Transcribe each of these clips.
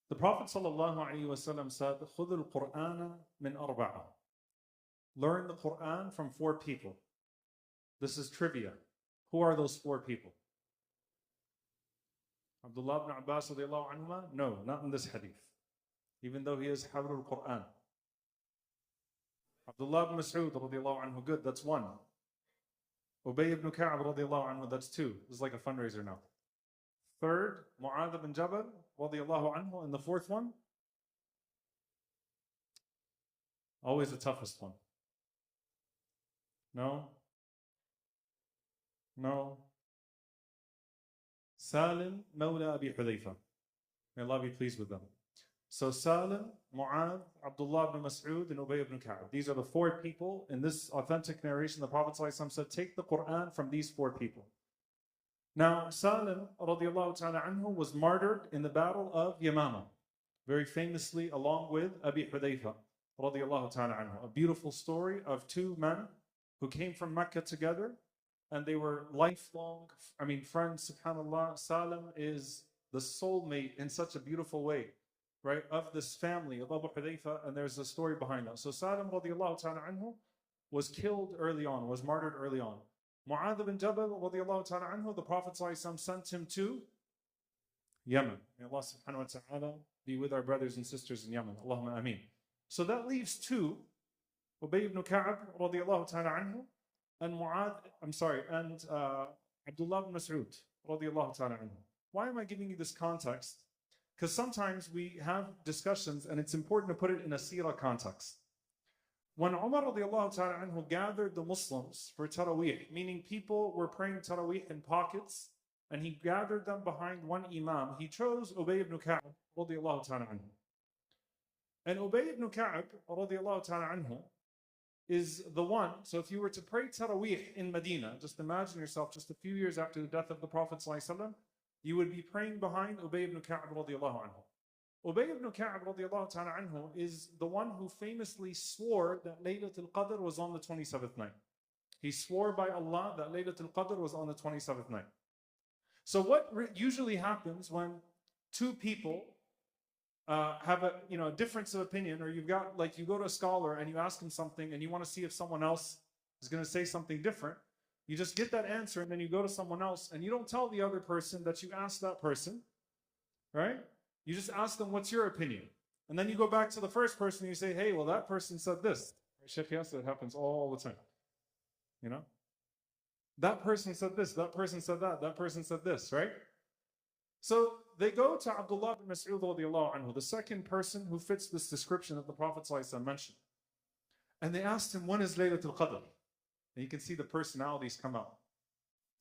The Prophet ﷺ said, خُذُ الْقُرْآنَ مِنْ أَرْبَعَةٍ. Learn the Quran from 4 people. This is trivia. Who are those 4 people? Abdullah ibn Abbas radiallahu anhuma? No, not in this hadith. Even though he is Hawr al-Quran. Abdullah ibn Mas'ud radiallahu anhu, good, that's 1. Ubay ibn Ka'ab radiallahu anhu, that's 2. This is like a fundraiser now. 3rd, Mu'adh ibn Jabal radiallahu anhu, and the 4th one? Always the toughest one. No? No? Salim Mawla Abi Hudayfa. May Allah be pleased with them. So Salim, Mu'adh, Abdullah ibn Mas'ud, and Ubay ibn Ka'ab. These are the 4 people. In this authentic narration, the Prophet ﷺ said, take the Quran from these 4 people. Now, Salim radiallahu ta'ala anhu was martyred in the battle of Yamama, very famously along with Abi Hudayfa radiallahu ta'ala anhu. A beautiful story of 2 men who came from Mecca together, and they were lifelong, friends, subhanAllah. Salim is the soulmate in such a beautiful way, right, of this family of Abu Hudayfa, and there's a story behind that. So Salim radiallahu ta'ala anhu was killed early on, was martyred early on. Mu'adh ibn Jabal radiallahu ta'ala anhu, the Prophet ﷺ sent him to Yemen. May Allah subhanahu wa ta'ala be with our brothers and sisters in Yemen. Allahumma ameen. So that leaves 2, Ubay ibn Ka'ab radiallahu ta'ala anhu, and Abdullah ibn Mas'ud radiallahu ta'ala anhu. Why am I giving you this context? Because sometimes we have discussions and it's important to put it in a seerah context. When Umar radiallahu ta'ala anhu gathered the Muslims for Taraweeh, meaning people were praying Taraweeh in pockets, and he gathered them behind one imam, he chose Ubay ibn Ka'ab radiallahu ta'ala anhu. And Ubay ibn Ka'ab radiallahu ta'ala anhu is the one, so if you were to pray Taraweeh in Medina, just imagine yourself just a few years after the death of the Prophet ﷺ, you would be praying behind Ubay ibn Ka'ab radiallahu anhu. Ubay ibn Ka'ab radiallahu ta'ala anhu is the one who famously swore that Laylatul Qadr was on the 27th night. He swore by Allah that Laylatul Qadr was on the 27th night. So what usually happens when 2 people have a difference of opinion, or you go to a scholar and you ask him something and you want to see if someone else is going to say something different, you just get that answer and then you go to someone else and you don't tell the other person that you asked that person, right? You just ask them, what's your opinion? And then you go back to the first person and you say, hey, well, that person said this. Sheikh Yasser, it happens all the time. That person said this, that person said that person said this, right? So they go to Abdullah ibn Mas'ud radiallahu anhu, the second person who fits this description that the Prophet ﷺ mentioned. And they asked him, when is Laylatul Qadr? And you can see the personalities come out.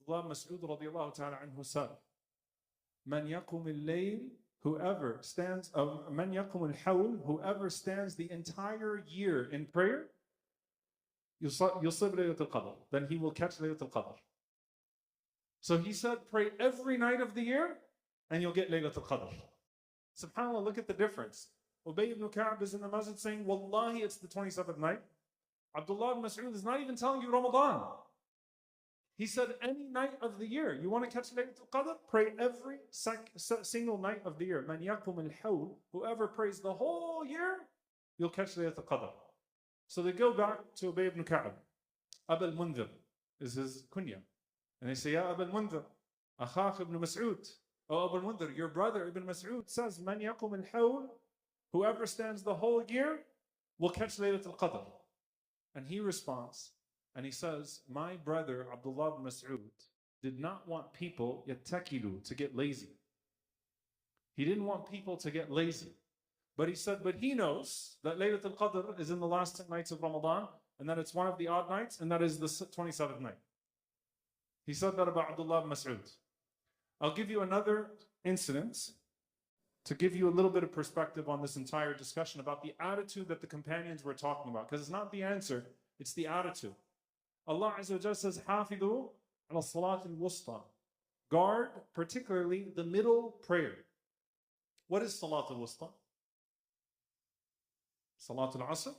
Abdullah ibn Mas'ud radiallahu ta'ala anhu said, Man yaqum al-layl, whoever stands, Man yaqum al-hawl, whoever stands the entire year in prayer, yusib Laylatul Qadr, then he will catch Laylatul Qadr. So he said, pray every night of the year, and you'll get Laylatul Qadr. SubhanAllah, look at the difference. Ubay ibn Ka'ab is in the masjid saying, Wallahi, it's the 27th night. Abdullah ibn Mas'ud is not even telling you Ramadan. He said, any night of the year. You want to catch Laylatul Qadr? Pray every single night of the year. Man yaqum al-hawl, whoever prays the whole year, you'll catch Laylatul Qadr. So they go back to Ubay ibn Ka'ab. Abul Mundhir is his kunya. And they say, Ya Abul Mundhir, Akhakh ibn Mas'ud. Oh, Abul Mundhir, your brother Ibn Mas'ud says, Man yaqum al-hawl, whoever stands the whole year will catch Laylatul Qadr. And he responds, and he says, my brother Abdullah ibn Mas'ud did not want people yattakilu, to get lazy. He didn't want people to get lazy. But he said, but he knows that Laylatul Qadr is in the last 10 nights of Ramadan, and that it's one of the odd nights, and that is the 27th night. He said that about Abdullah ibn Mas'ud. I'll give you another incident to give you a little bit of perspective on this entire discussion about the attitude that the companions were talking about. Because it's not the answer, it's the attitude. Allah Azza wa Jalla says, Hafidhu ala salat al-wusta. Guard particularly the middle prayer. What is salat al-wusta? Salat al-asr?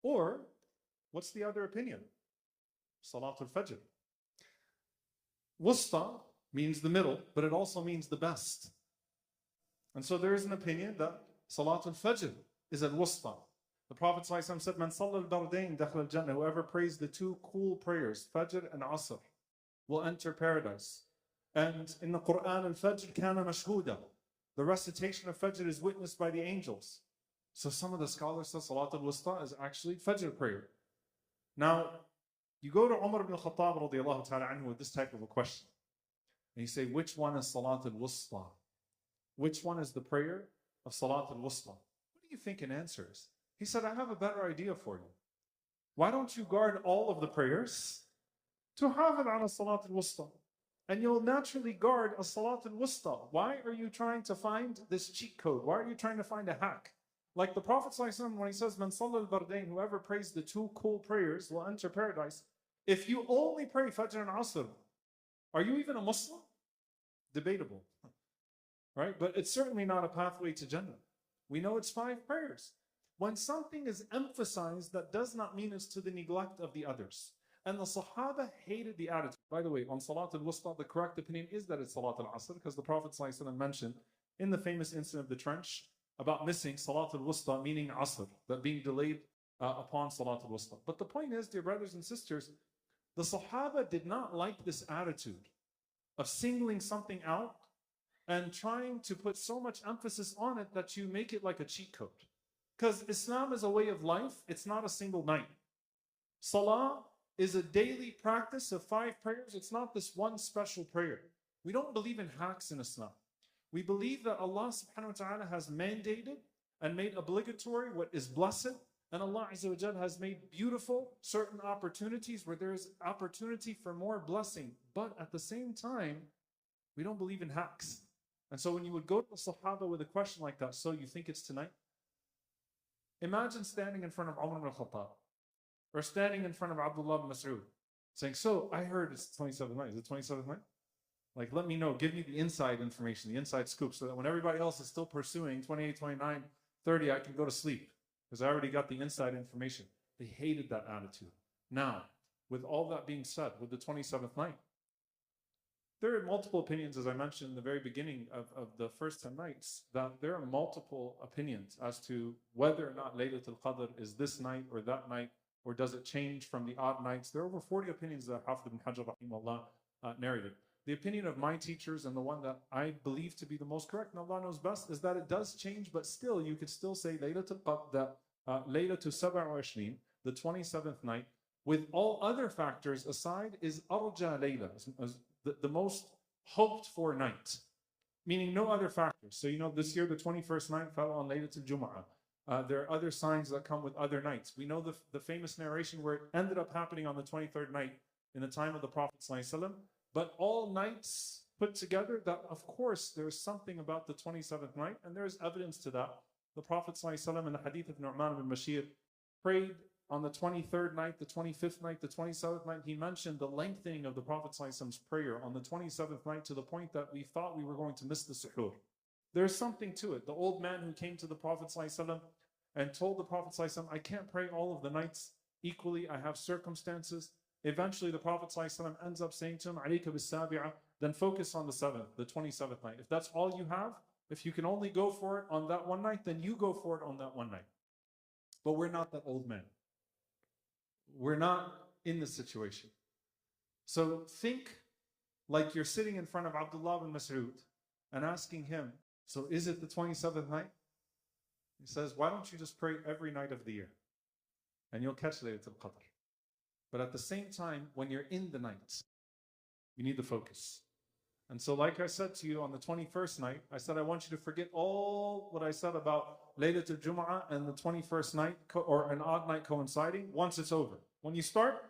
Or, what's the other opinion? Salat al-fajr. Wusta means the middle, but it also means the best. And so there is an opinion that Salatul Fajr is al-Wusta. The Prophet ﷺ said, Man salla al-bardain dakhla al-jannah. Whoever prays the two cool prayers, Fajr and Asr, will enter paradise. And in the Quran, al-Fajr kana mashhuda. The recitation of Fajr is witnessed by the angels. So some of the scholars say Salatul Wusta is actually Fajr prayer. Now, you go to Umar ibn Khattab radiallahu ta'ala anhu with this type of a question. And you say, which one is Salatul Wusta? Which one is the prayer of Salatul Wusta? What do you think an answer is? He said, I have a better idea for you. Why don't you guard all of the prayers to have it on a Salatul Wusta? And you'll naturally guard a Salatul Wusta. Why are you trying to find this cheat code? Why are you trying to find a hack? Like the Prophet ﷺ, when he says, Man salla al-bardain, whoever prays the two cool prayers will enter paradise. If you only pray Fajr and Asr, are you even a Muslim? Debatable. Right? But it's certainly not a pathway to Jannah. We know it's 5 prayers. When something is emphasized, that does not mean it's to the neglect of the others. And the Sahaba hated the attitude. By the way, on Salat al-Wusta, the correct opinion is that it's Salat al-Asr, because the Prophet ﷺ mentioned in the famous incident of the trench about missing Salat al-Wusta, meaning Asr, that being delayed upon Salat al-Wusta. But the point is, dear brothers and sisters, the Sahaba did not like this attitude of singling something out and trying to put so much emphasis on it that you make it like a cheat code. Because Islam is a way of life, it's not a single night. Salah is a daily practice of 5 prayers. It's not this one special prayer. We don't believe in hacks in Islam. We believe that Allah subhanahu wa ta'ala has mandated and made obligatory what is blessed, and Allah Azza wa Jalla has made beautiful certain opportunities where there is opportunity for more blessing. But at the same time, we don't believe in hacks. And so when you would go to the Sahaba with a question like that, so you think it's tonight? Imagine standing in front of Umar ibn Khattab, or standing in front of Abdullah ibn Mas'ud, saying, so I heard it's 27th night. Is it 27th night? Like, let me know, give me the inside information, the inside scoop, so that when everybody else is still pursuing 28, 29, 30, I can go to sleep, because I already got the inside information. They hated that attitude. Now, with all that being said, with the 27th night, there are multiple opinions, as I mentioned in the very beginning of the first 10 nights, that there are multiple opinions as to whether or not Laylatul Qadr is this night or that night, or does it change from the odd nights. There are over 40 opinions that Hafid ibn Hajar rahimahullah narrated. The opinion of my teachers, and the one that I believe to be the most correct, and Allah knows best, is that it does change, but still you could still say Laylatul Qadr, Laylatul Sab'a wa Ashrin, the 27th night, with all other factors aside, is Arja Layla, the most hoped for night, meaning no other factors. So you know, this year the 21st night fell on Laylatul Jum'ah. There are other signs that come with other nights. We know the famous narration where it ended up happening on the 23rd night in the time of the Prophet ﷺ. But all nights put together, that of course there's something about the 27th night, and there's evidence to that. The Prophet ﷺ in the hadith of Nu'man ibn Bashir prayed on the 23rd night, the 25th night, the 27th night. He mentioned the lengthening of the Prophet ﷺ's prayer on the 27th night to the point that we thought we were going to miss the suhoor. There's something to it. The old man who came to the Prophet ﷺ and told the Prophet ﷺ, I can't pray all of the nights equally, I have circumstances. Eventually the Prophet ﷺ ends up saying to him, Alayka bis-sabi'ah, then focus on the 7th, the 27th night. If that's all you have, if you can only go for it on that one night, then you go for it on that one night. But we're not that old man. We're not in this situation. So think like you're sitting in front of Abdullah ibn Mas'ud and asking him, so is it the 27th night? He says, why don't you just pray every night of the year? And you'll catch Laylatul Qadr. But at the same time, when you're in the night, you need the focus. And so like I said to you on the 21st night, I said I want you to forget all what I said about Laylatul Jum'ah and the 21st night, or an odd night coinciding, once it's over. When you start,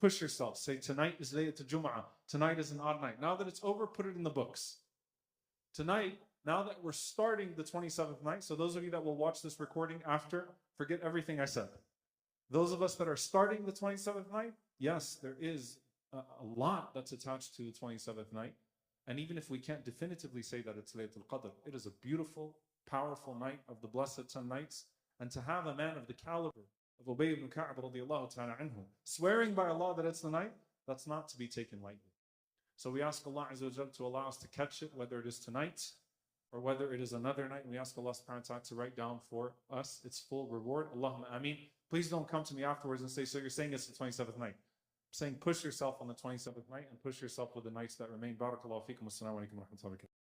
push yourself. Say, tonight is Laylatul Jum'ah. Tonight is an odd night. Now that it's over, put it in the books. Tonight, now that we're starting the 27th night, so those of you that will watch this recording after, forget everything I said. Those of us that are starting the 27th night, yes, there is a lot that's attached to the 27th night. And even if we can't definitively say that it's Laylatul Qadr, it is a beautiful, powerful night of the blessed 10 nights. And to have a man of the caliber of Ubay ibn Ka'b radiallahu ta'ala anhu swearing by Allah that it's the night, that's not to be taken lightly. So we ask Allah Azza wa Jalla to allow us to catch it, whether it is tonight or whether it is another night, and we ask Allah subhanahu wa ta'ala to write down for us its full reward. Allahumma ameen. Please don't come to me afterwards and say, so you're saying it's the 27th night. I'm saying push yourself on the 27th night and push yourself with the nights that remain. Barakallahu feekum. Wassalamu alaikum wa rahmatullahi wa barakatuh.